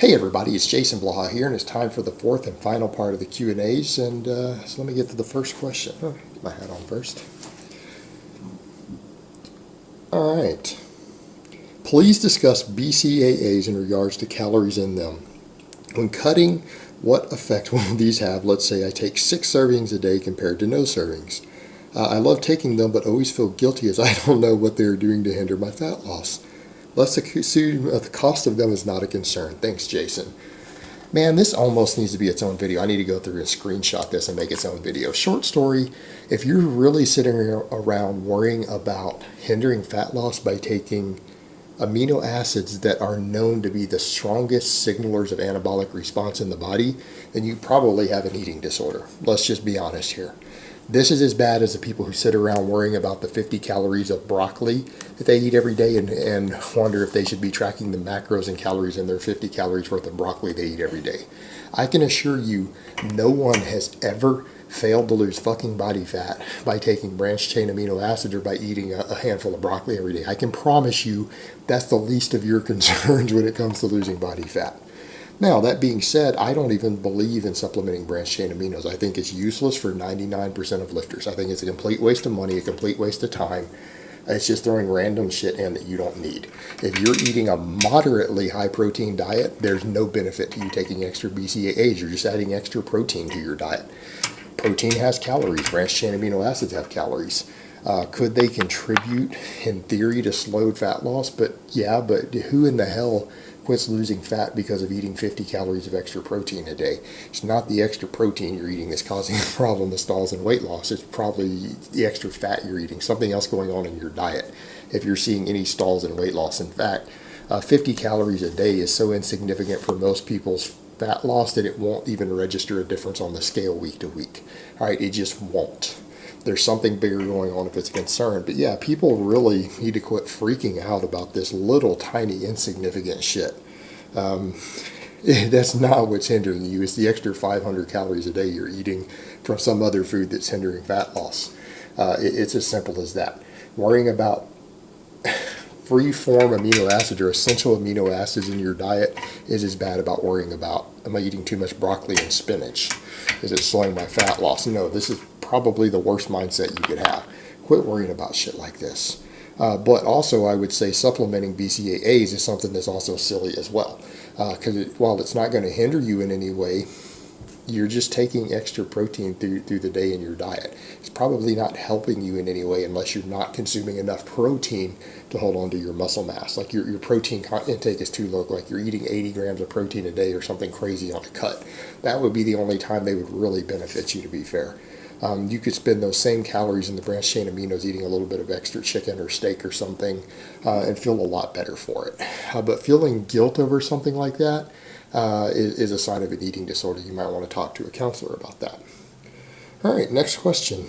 Hey everybody, it's Jason Blaha here, and it's time for the fourth and final part of the Q&As, and so let me get to the first question. Get my hat on first. Alright. Please discuss BCAAs in regards to calories in them. When cutting, what effect will these have? Let's say I take 6 servings a day compared to no servings. I love taking them, but always feel guilty as I don't know what they're doing to hinder my fat loss. Let's assume the cost of them is not a concern. Thanks, Jason. Man, this almost needs to be its own video. I need to go through and screenshot this and make its own video. Short story, if you're really sitting around worrying about hindering fat loss by taking amino acids that are known to be the strongest signalers of anabolic response in the body, then you probably have an eating disorder. Let's just be honest here. This is as bad as the people who sit around worrying about the 50 calories of broccoli that they eat every day and wonder if they should be tracking the macros and calories in their 50 calories worth of broccoli they eat every day. I can assure you, no one has ever failed to lose fucking body fat by taking branched chain amino acids or by eating a handful of broccoli every day. I can promise you that's the least of your concerns when it comes to losing body fat. Now, that being said, I don't even believe in supplementing branched chain aminos. I think it's useless for 99% of lifters. I think it's a complete waste of money, a complete waste of time. It's just throwing random shit in that you don't need. If you're eating a moderately high protein diet, there's no benefit to you taking extra BCAAs. You're just adding extra protein to your diet. Protein has calories. Branched chain amino acids have calories. Could they contribute, in theory, to slowed fat loss? But who in the hell quits losing fat because of eating 50 calories of extra protein a day? It's not the extra protein you're eating that's causing the problem with stalls and weight loss. It's probably the extra fat you're eating, something else going on in your diet if you're seeing any stalls and weight loss. In fact, 50 calories a day is so insignificant for most people's fat loss that it won't even register a difference on the scale week to week. All right, it just won't. There's something bigger going on if it's a concern. But yeah, people really need to quit freaking out about this little tiny insignificant shit. That's not what's hindering you. It's the extra 500 calories a day you're eating from some other food that's hindering fat loss. It's as simple as that. Worrying about free-form amino acids or essential amino acids in your diet is as bad about worrying about, am I eating too much broccoli and spinach? Is it slowing my fat loss? No, this is probably the worst mindset you could have. Quit worrying about shit like this. But also, I would say supplementing BCAAs is something that's also silly as well. Because while it's not going to hinder you in any way, you're just taking extra protein through the day in your diet. It's probably not helping you in any way unless you're not consuming enough protein to hold on to your muscle mass. Like your protein intake is too low, like you're eating 80 grams of protein a day or something crazy on a cut. That would be the only time they would really benefit you, to be fair. You could spend those same calories in the branched chain aminos eating a little bit of extra chicken or steak or something and feel a lot better for it. But feeling guilt over something like that is a sign of an eating disorder. You might want to talk to a counselor about that. All right, next question.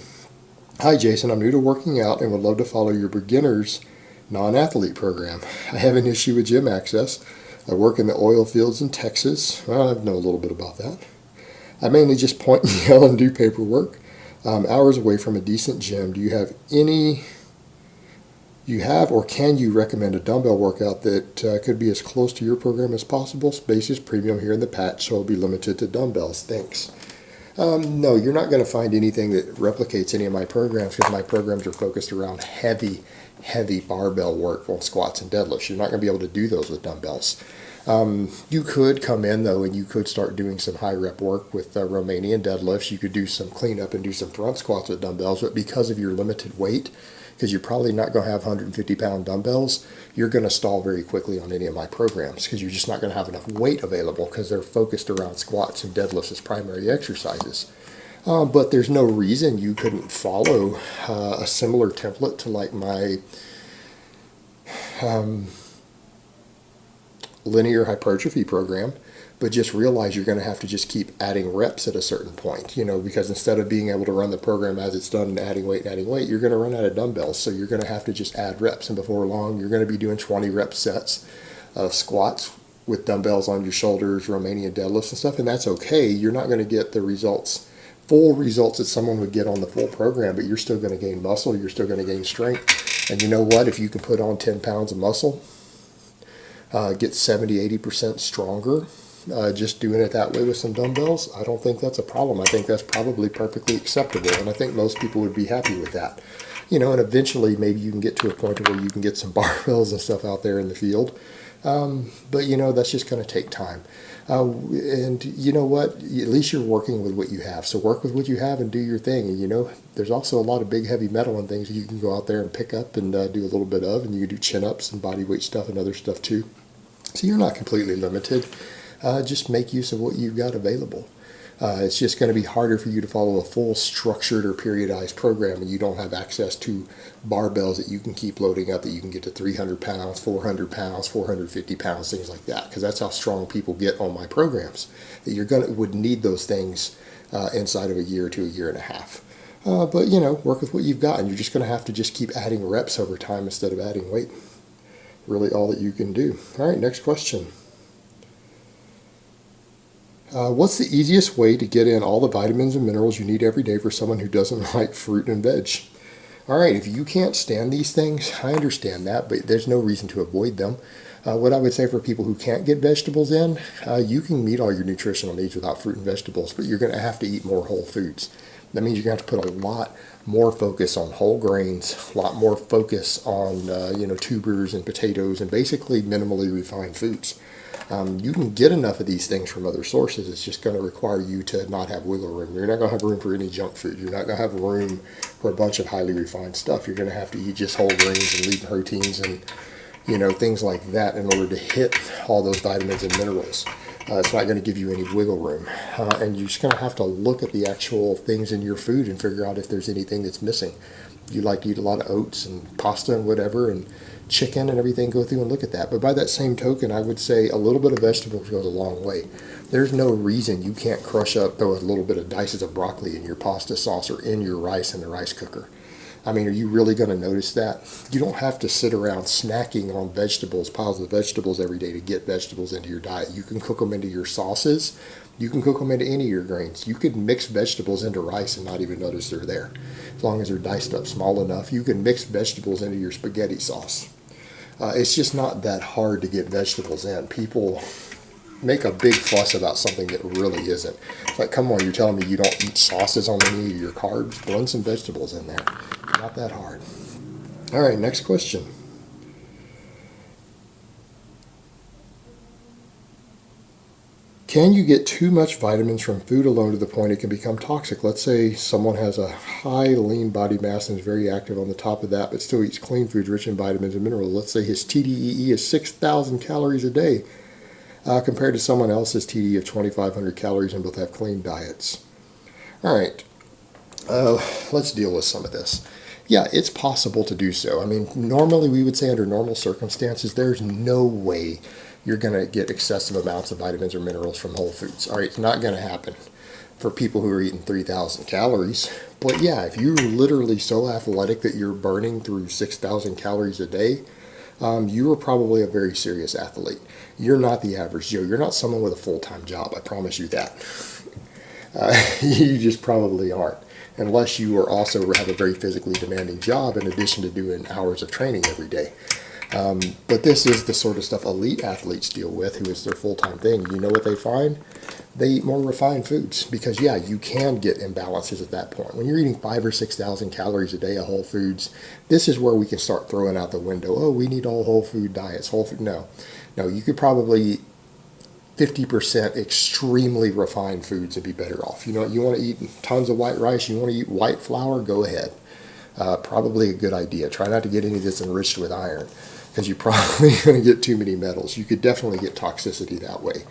Hi, Jason. I'm new to working out and would love to follow your beginner's non-athlete program. I have an issue with gym access. I work in the oil fields in Texas. Well, I know a little bit about that. I mainly just point and yell and do paperwork. Hours away from a decent gym. Do you have or can you recommend a dumbbell workout that could be as close to your program as possible? Space is premium here in the patch, so it'll be limited to dumbbells. Thanks. No, you're not going to find anything that replicates any of my programs because my programs are focused around heavy barbell work on squats and deadlifts. You're not going to be able to do those with dumbbells. You could come in, though, and you could start doing some high rep work with Romanian deadlifts. You could do some cleanup and do some front squats with dumbbells, but because of your limited weight, because you're probably not going to have 150-pound dumbbells, you're going to stall very quickly on any of my programs because you're just not going to have enough weight available because they're focused around squats and deadlifts as primary exercises. But there's no reason you couldn't follow a similar template to like my linear hypertrophy program, but just realize you're going to have to just keep adding reps at a certain point, because instead of being able to run the program as it's done and adding weight, you're going to run out of dumbbells. So you're going to have to just add reps. And before long, you're going to be doing 20 rep sets of squats with dumbbells on your shoulders, Romanian deadlifts and stuff. And that's okay. You're not going to get the full results that someone would get on the full program, but you're still going to gain muscle. You're still going to gain strength. And you know what? If you can put on 10 pounds of muscle, get 70-80% stronger just doing it that way with some dumbbells, I don't think that's a problem. I think that's probably perfectly acceptable, and I think most people would be happy with that. And eventually maybe you can get to a point where you can get some barbells and stuff out there in the field. But that's just going to take time. And you know what? At least you're working with what you have. So work with what you have and do your thing. And there's also a lot of big heavy metal and things you can go out there and pick up and do a little bit of. And you can do chin-ups and body weight stuff and other stuff too. So you're not completely limited. Just make use of what you've got available. It's just going to be harder for you to follow a full structured or periodized program and you don't have access to barbells that you can keep loading up, that you can get to 300 pounds, 400 pounds, 450 pounds, things like that. Because that's how strong people get on my programs. That would need those things inside of a year to a year and a half. But work with what you've got, and you're just going to have to just keep adding reps over time instead of adding weight. Really all that you can do. All right, next question. What's the easiest way to get in all the vitamins and minerals you need every day for someone who doesn't like fruit and veg? All right, if you can't stand these things, I understand that, but there's no reason to avoid them. What I would say for people who can't get vegetables in, you can meet all your nutritional needs without fruit and vegetables, but you're going to have to eat more whole foods. That means you're going to have to put a lot more focus on whole grains, a lot more focus on tubers and potatoes and basically minimally refined foods. You can get enough of these things from other sources. It's just going to require you to not have wiggle room. You're not going to have room for any junk food. You're not going to have room for a bunch of highly refined stuff. You're going to have to eat just whole grains and lean proteins and things like that in order to hit all those vitamins and minerals. It's not going to give you any wiggle room. And you're just going to have to look at the actual things in your food and figure out if there's anything that's missing. You like to eat a lot of oats and pasta and whatever and chicken and everything, go through and look at that. But by that same token, I would say a little bit of vegetables goes a long way. There's no reason you can't throw a little bit of dices of broccoli in your pasta sauce or in your rice in the rice cooker. I mean, are you really going to notice that? You don't have to sit around snacking on vegetables, piles of vegetables every day to get vegetables into your diet. You can cook them into your sauces. You can cook them into any of your grains. You could mix vegetables into rice and not even notice they're there. As long as they're diced up small enough, you can mix vegetables into your spaghetti sauce. It's just not that hard to get vegetables in. People make a big fuss about something that really isn't. It's like, come on, you're telling me you don't eat sauces on any of your carbs? Blend some vegetables in there. Not that hard. All right, next question. Can you get too much vitamins from food alone to the point it can become toxic? Let's say someone has a high lean body mass and is very active on the top of that, but still eats clean foods rich in vitamins and minerals. Let's say his TDEE is 6,000 calories a day compared to someone else's TDEE of 2,500 calories, and both have clean diets. All right, let's deal with some of this. Yeah, it's possible to do so. I mean, normally we would say under normal circumstances, there's no way you're going to get excessive amounts of vitamins or minerals from whole foods. All right, it's not going to happen for people who are eating 3,000 calories. But yeah, if you're literally so athletic that you're burning through 6,000 calories a day, you are probably a very serious athlete. You're not the average Joe. You're not someone with a full-time job. I promise you that. You just probably aren't, unless you are also have a very physically demanding job in addition to doing hours of training every day. But this is the sort of stuff elite athletes deal with, who is their full-time thing. You know what they find? They eat more refined foods because, yeah, you can get imbalances at that point. When you're eating 5,000 or 6,000 calories a day of whole foods, this is where we can start throwing out the window. Oh, we need all whole food diets. Whole food? No, you could probably eat 50% extremely refined foods and be better off. You want to eat tons of white rice, you want to eat white flour, go ahead. Probably a good idea. Try not to get any that's enriched with iron, because you're probably going to get too many metals. You could definitely get toxicity that way.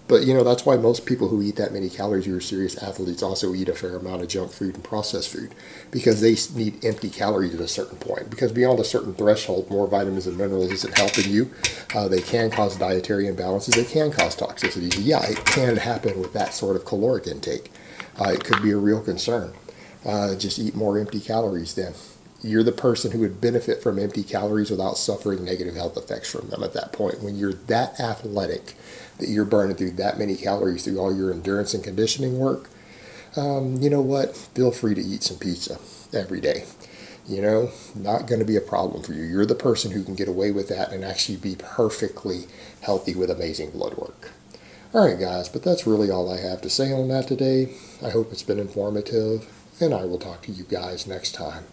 But that's why most people who eat that many calories who are serious athletes also eat a fair amount of junk food and processed food, because they need empty calories at a certain point. Because beyond a certain threshold, more vitamins and minerals isn't helping you. They can cause dietary imbalances. They can cause toxicity. Yeah, it can happen with that sort of caloric intake. It could be a real concern. Just eat more empty calories then. You're the person who would benefit from empty calories without suffering negative health effects from them at that point. When you're that athletic that you're burning through that many calories through all your endurance and conditioning work, you know what? Feel free to eat some pizza every day. not going to be a problem for you. You're the person who can get away with that and actually be perfectly healthy with amazing blood work. All right, guys, but that's really all I have to say on that today. I hope it's been informative, and I will talk to you guys next time.